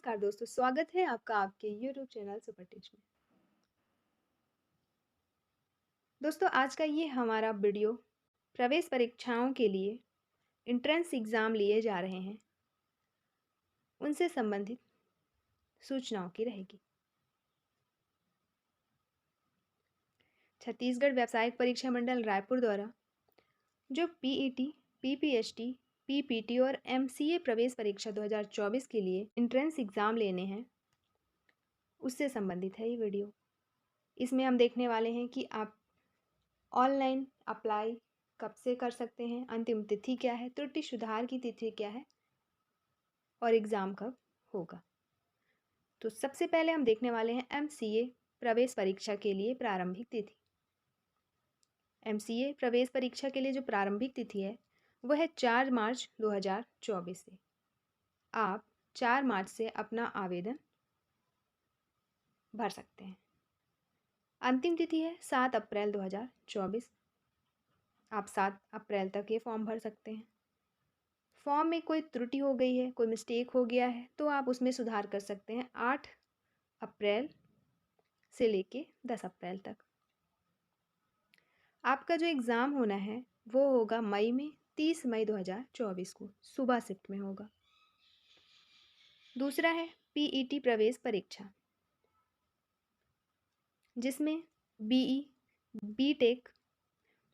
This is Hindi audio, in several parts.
नमस्कार दोस्तों, स्वागत है आपका आपके YouTube चैनल सुपर टिच में। दोस्तों आज का ये हमारा वीडियो प्रवेश परीक्षाओं के लिए एंट्रेंस एग्ज़ाम लिए जा रहे हैं उनसे संबंधित सूचनाओं की रहेगी। छत्तीसगढ़ व्यावसायिक परीक्षा मंडल रायपुर द्वारा जो पीईटी, पीपीएचटी, पीपीटी और एमसीए प्रवेश परीक्षा 2024 के लिए एंट्रेंस एग्ज़ाम लेने हैं उससे संबंधित है ये वीडियो। इसमें हम देखने वाले हैं कि आप ऑनलाइन अप्लाई कब से कर सकते हैं, अंतिम तिथि क्या है, त्रुटि सुधार की तिथि क्या है और एग्ज़ाम कब होगा। तो सबसे पहले हम देखने वाले हैं एमसीए प्रवेश परीक्षा के लिए प्रारंभिक तिथि। एमसीए प्रवेश परीक्षा के लिए जो प्रारंभिक तिथि है वह है 4 मार्च 2024 से। आप 4 मार्च से अपना आवेदन भर सकते हैं। अंतिम तिथि है 7 अप्रैल 2024। आप 7 अप्रैल तक ये फॉर्म भर सकते हैं। फॉर्म में कोई त्रुटि हो गई है, कोई मिस्टेक हो गया है तो आप उसमें सुधार कर सकते हैं 8 अप्रैल से लेके 10 अप्रैल तक। आपका जो एग्ज़ाम होना है वो होगा मई में 30 मई 2024 को सुबह शिफ्ट में होगा। दूसरा है पीईटी प्रवेश परीक्षा जिसमें BE, BTech,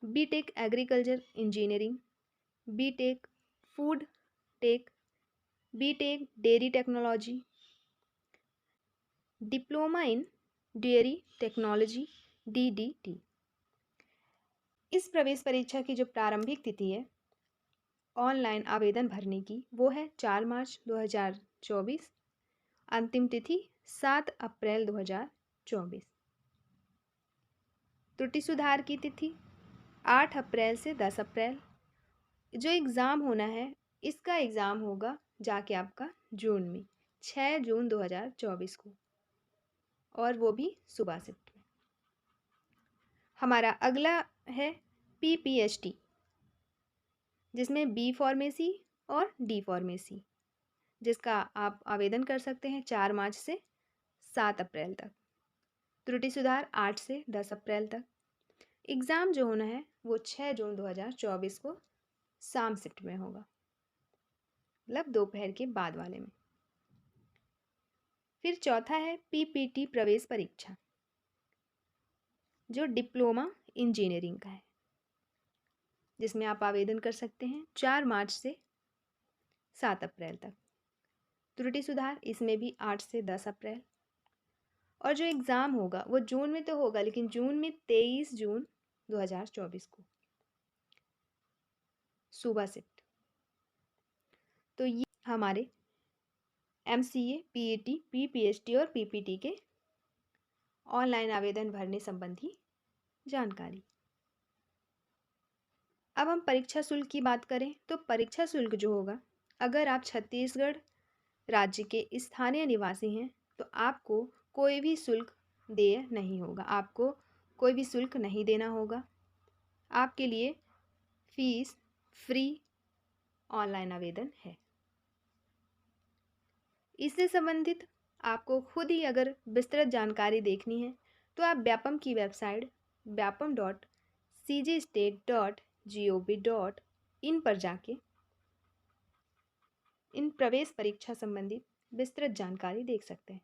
BTech agriculture engineering, BTech food tech, BTech dairy technology, diploma in dairy technology DDT. इस प्रवेश परीक्षा की जो प्रारंभिक तिथि है ऑनलाइन आवेदन भरने की वो है 4 मार्च 2024। अंतिम तिथि 7 अप्रैल 2024। त्रुटि सुधार की तिथि 8 अप्रैल से 10 अप्रैल। जो एग्ज़ाम होना है इसका एग्ज़ाम होगा जाके आपका जून में 6 जून 2024 को और वो भी सुबह शिफ्ट में। हमारा अगला है पीपीएचटी जिसमें बी फार्मेसी और डी फार्मेसी जिसका आप आवेदन कर सकते हैं 4 मार्च से 7 अप्रैल तक। त्रुटि सुधार 8 से 10 अप्रैल तक। एग्ज़ाम जो होना है वो 6 जून 2024 को शाम शिफ्ट में होगा, मतलब दोपहर के बाद वाले में। फिर चौथा है पीपीटी प्रवेश परीक्षा जो डिप्लोमा इंजीनियरिंग का है जिसमें आप आवेदन कर सकते हैं 4 मार्च से 7 अप्रैल तक। त्रुटि सुधार इसमें भी 8 से 10 अप्रैल। और जो एग्ज़ाम होगा वो जून में तो होगा लेकिन जून में 23 जून 2024 को सुबह शिफ्ट। तो ये हमारे एमसीए, पीईटी, पीपीएचटी और पीपीटी के ऑनलाइन आवेदन भरने संबंधी जानकारी। अब हम परीक्षा शुल्क की बात करें तो परीक्षा शुल्क जो होगा अगर आप छत्तीसगढ़ राज्य के स्थानीय निवासी हैं तो आपको कोई भी शुल्क देय नहीं होगा, आपको कोई भी शुल्क नहीं देना होगा। आपके लिए फीस फ्री ऑनलाइन आवेदन है। इससे संबंधित आपको खुद ही अगर विस्तृत जानकारी देखनी है तो आप व्यापम की वेबसाइट vyapam.cgstate.gov.in पर जाके इन प्रवेश परीक्षा संबंधित विस्तृत जानकारी देख सकते हैं।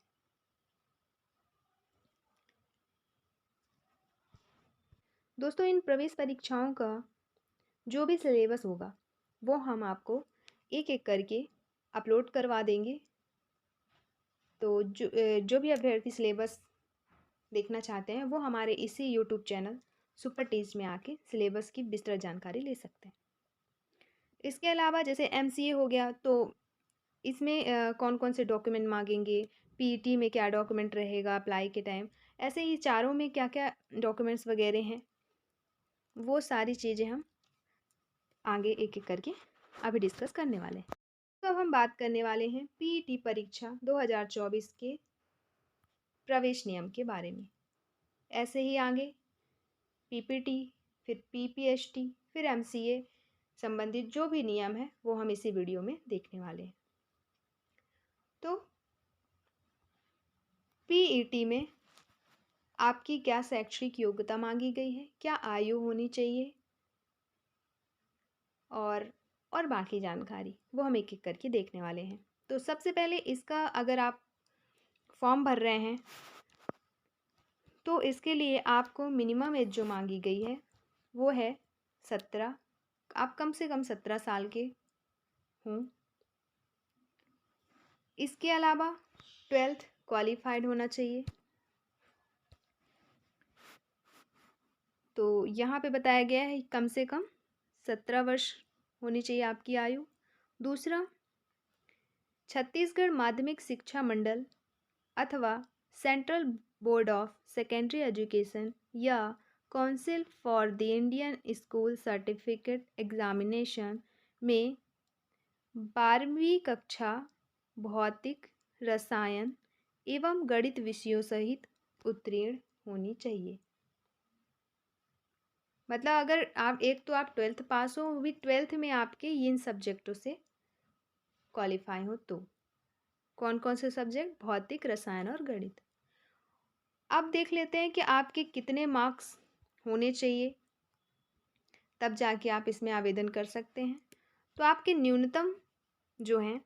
दोस्तों इन प्रवेश परीक्षाओं का जो भी सिलेबस होगा वो हम आपको एक एक करके अपलोड करवा देंगे। तो जो भी अभ्यर्थी सिलेबस देखना चाहते हैं वो हमारे इसी यूट्यूब चैनल सुपर टीच में आके सिलेबस की विस्तृत जानकारी ले सकते हैं। इसके अलावा जैसे एमसीए हो गया तो इसमें कौन कौन से डॉक्यूमेंट मांगेंगे, पीईटी में क्या डॉक्यूमेंट रहेगा अप्लाई के टाइम, ऐसे ही चारों में क्या क्या डॉक्यूमेंट्स वगैरह हैं वो सारी चीज़ें हम आगे एक एक करके अभी डिस्कस करने वाले हैं। तो अब हम बात करने वाले हैं पीईटी परीक्षा 2024 के प्रवेश नियम के बारे में। ऐसे ही आगे पीपीटी, फिर पीपीएचटी, फिर एमसीए संबंधित जो भी नियम है वो हम इसी वीडियो में देखने वाले हैं। तो पीईटी में आपकी क्या शैक्षिक योग्यता मांगी गई है, क्या आयु होनी चाहिए, और बाकी जानकारी वो हम एक एक करके देखने वाले हैं। तो सबसे पहले इसका अगर आप फॉर्म भर रहे हैं तो इसके लिए आपको मिनिमम एज जो मांगी गई है वो है 17। आप कम से कम 17 साल के हों। इसके अलावा 12th क्वालिफाइड होना चाहिए। तो यहाँ पे बताया गया है कम से कम 17 वर्ष होनी चाहिए आपकी आयु। दूसरा, छत्तीसगढ़ माध्यमिक शिक्षा मंडल अथवा central board of secondary education या council for the Indian school certificate examination में 12वीं कक्षा भौतिक, रसायन एवं गणित विषयों सहित उत्तीर्ण होनी चाहिए। मतलब अगर आप एक तो आप 12th पास हो, वो भी 12th में आपके इन सब्जेक्टों से क्वालिफाई हो। तो कौन कौन से सब्जेक्ट? भौतिक, रसायन और गणित। अब देख लेते हैं कि आपके कितने मार्क्स होने चाहिए, तब जाके आप इसमें आवेदन कर सकते हैं। तो आपके न्यूनतम जो हैं,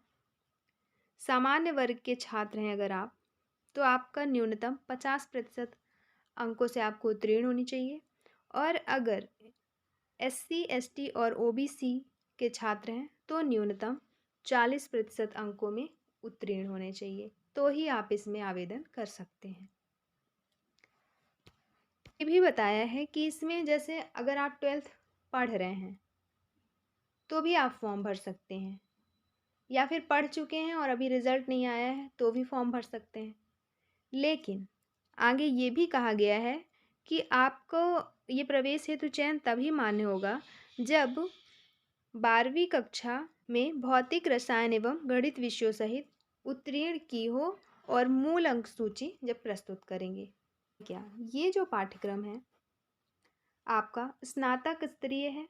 सामान्य वर्ग के छात्र हैं अगर आप, तो आपका न्यूनतम 50% अंकों से आपको उत्तीर्ण होनी चाहिए। और अगर SC, ST और OBC के छात्र हैं तो न्यूनतम 40% अंकों में उत्तीर्ण होने चाहिए, तो ही आप इसमें आवेदन कर सकते हैं। ये भी बताया है कि इसमें जैसे अगर आप 12th पढ़ रहे हैं तो भी आप फॉर्म भर सकते हैं, या फिर पढ़ चुके हैं और अभी रिजल्ट नहीं आया है तो भी फॉर्म भर सकते हैं। लेकिन आगे ये भी कहा गया है कि आपको ये प्रवेश हेतु चयन तभी मान्य होगा जब 12वीं कक्षा में भौतिक, रसायन एवं गणित विषयों सहित उत्तीर्ण की हो और मूल अंक सूची जब प्रस्तुत करेंगे। क्या ये जो पाठ्यक्रम है आपका स्नातक स्तरीय है।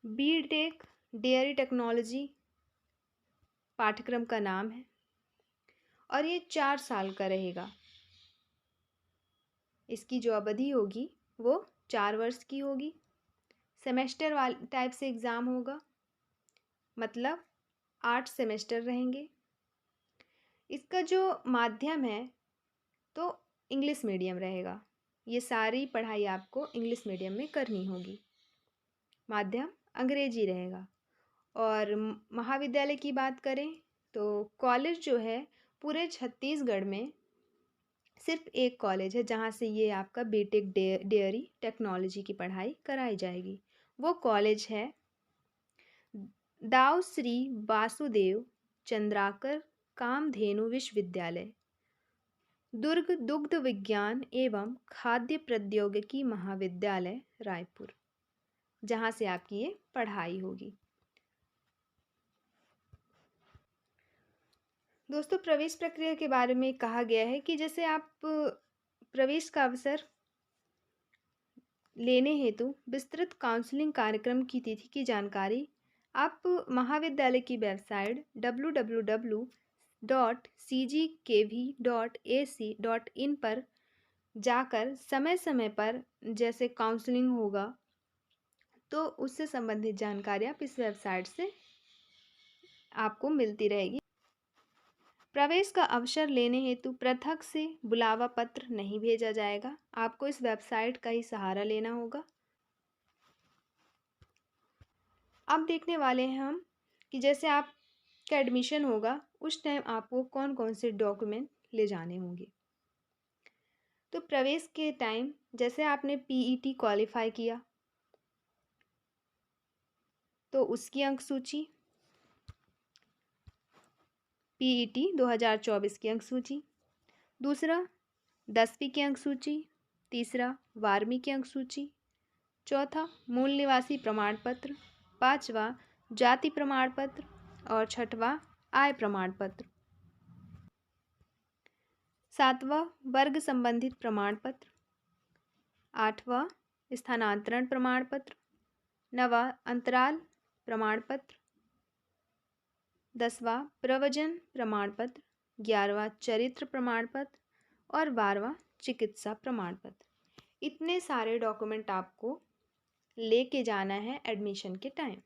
बीटेक डेयरी टेक्नोलॉजी पाठ्यक्रम का नाम है और ये 4 साल का रहेगा। इसकी जो अवधि होगी वो 4 वर्ष की होगी। सेमेस्टर वाले टाइप से एग्ज़ाम होगा, मतलब 8 सेमेस्टर रहेंगे। इसका जो माध्यम है तो इंग्लिश मीडियम रहेगा। ये सारी पढ़ाई आपको इंग्लिश मीडियम में करनी होगी। माध्यम अंग्रेजी रहेगा। और महाविद्यालय की बात करें तो कॉलेज जो है पूरे छत्तीसगढ़ में सिर्फ एक कॉलेज है जहाँ से ये आपका बीटेक डेयरी टेक्नोलॉजी की पढ़ाई कराई जाएगी। वो कॉलेज है दाऊ श्री वासुदेव चंद्राकर कामधेनु विश्वविद्यालय, दुर्ग दुग्ध विज्ञान एवं खाद्य प्रौद्योगिकी महाविद्यालय रायपुर, जहाँ से आपकी ये पढ़ाई होगी। दोस्तों, प्रवेश प्रक्रिया के बारे में कहा गया है कि जैसे आप प्रवेश का अवसर लेने हेतु विस्तृत काउंसलिंग कार्यक्रम की तिथि की जानकारी आप महाविद्यालय की वेबसाइट www.cgkv.ac.in पर जाकर समय समय पर जैसे काउंसलिंग होगा तो उससे संबंधित जानकारी आप इस वेबसाइट से आपको मिलती रहेगी। प्रवेश का अवसर लेने हेतु पृथक से बुलावा पत्र नहीं भेजा जाएगा, आपको इस वेबसाइट का ही सहारा लेना होगा। अब देखने वाले हैं हम कि जैसे आपका एडमिशन होगा उस टाइम आपको कौन कौन से डॉक्यूमेंट ले जाने होंगे। तो प्रवेश के टाइम जैसे आपने पीईटी क्वालिफाई किया तो उसकी अंक सूची, पीईटी 2024 की अंक सूची। दूसरा 10वीं की अंक सूची। तीसरा 12वीं की अंक सूची। चौथा मूल निवासी प्रमाण पत्र। पांचवा जाति प्रमाण पत्र और छठवां आय प्रमाण पत्र। सातवां वर्ग संबंधित प्रमाण पत्र। आठवां स्थानांतरण प्रमाण पत्र। नवा अंतराल प्रमाण पत्र। 10वां प्रवजन प्रमाण पत्र। 11वां चरित्र प्रमाण पत्र और 12वां चिकित्सा प्रमाण पत्र। इतने सारे डॉक्यूमेंट आपको लेके जाना है एडमिशन के टाइम।